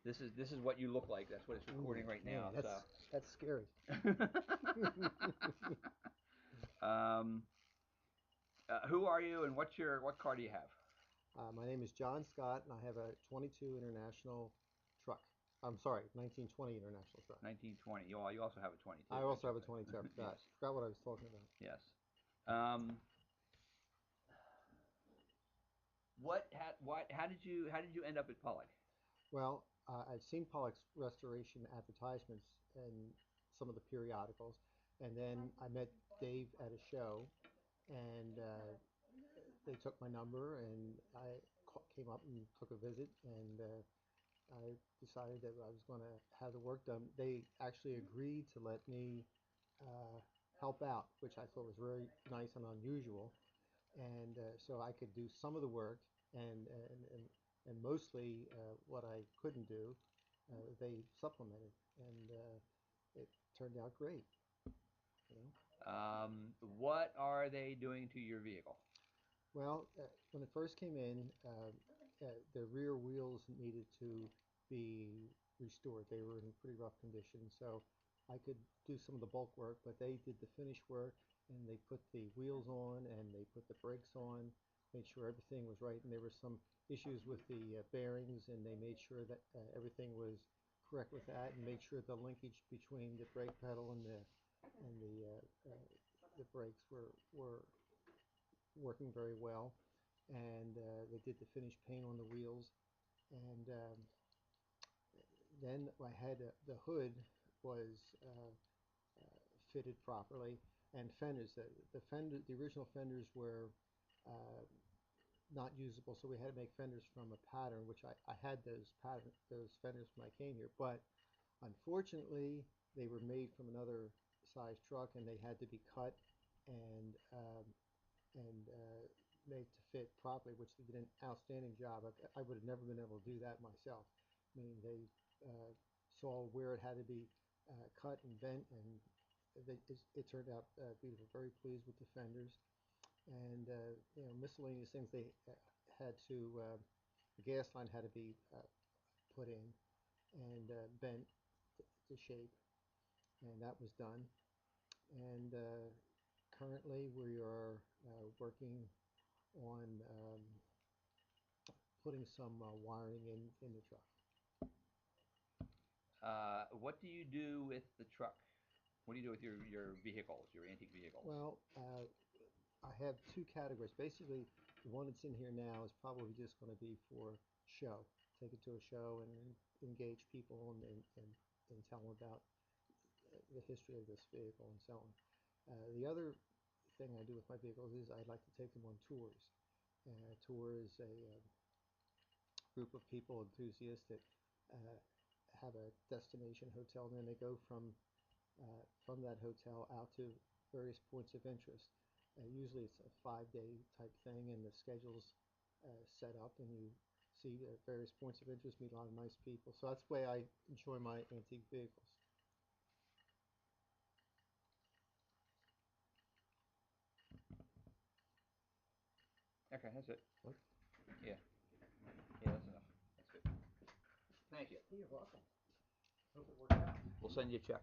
This is what you look like. That's what it's recording right now. Man, So. that's scary. um, who are you, and what car do you have? My name is John Scott, and I have a 22 International truck. I'm sorry, 1920 International truck. 1920. You also have a 22, I don't also you? have a 22. I forgot. Yes. Forgot what I was talking about. Yes. Um, how did you end up at Pollock? Well, I've seen Pollock's restoration advertisements in some of the periodicals, and then I met Dave at a show, and they took my number, and I came up and took a visit, and I decided that I was going to have the work done. They actually agreed to let me uh, help out, which I thought was very nice and unusual. And so I could do some of the work, and mostly what I couldn't do, they supplemented, and it turned out great. You know. What are they doing to your vehicle? Well, when it first came in, the rear wheels needed to be restored. They were in pretty rough condition, so I could do some of the bulk work, but they did the finish work, and they put the wheels on and they put the brakes on, made sure everything was right, and there were some issues with the bearings, and they made sure that everything was correct with that, and made sure the linkage between the brake pedal and the brakes were working very well, and they did the finish paint on the wheels, and then I had the hood was fitted properly, and fenders. The original fenders were uh, not usable, so we had to make fenders from a pattern, which I had those fenders when I came here, but unfortunately they were made from another size truck, and they had to be cut and made to fit properly, which they did an outstanding job. I would have never been able to do that myself. I mean, they saw where it had to be cut and bent, and it turned out beautiful. Very pleased with the fenders, and miscellaneous things they had to. The gas line had to be put in and bent to shape, and that was done. And currently, we are working on putting some wiring in the truck. What do you do with the truck? What do you do with your vehicles, your antique vehicles? Well, I have two categories. Basically, the one that's in here now is probably just going to be for show. Take it to a show and engage people and tell them about the history of this vehicle and so on. The other thing I do with my vehicles is I'd like to take them on tours. A tour is a group of people, enthusiasts that uh, have a destination hotel, and then they go from that hotel out to various points of interest. Usually it's a 5 day type thing, and the schedule's set up, and you see various points of interest, meet a lot of nice people. So that's the way I enjoy my antique vehicles. Okay, that's it. Okay. Yeah, yeah, that's enough. That's good. Thank you. You're welcome. Hope it worked out. We'll send you a check.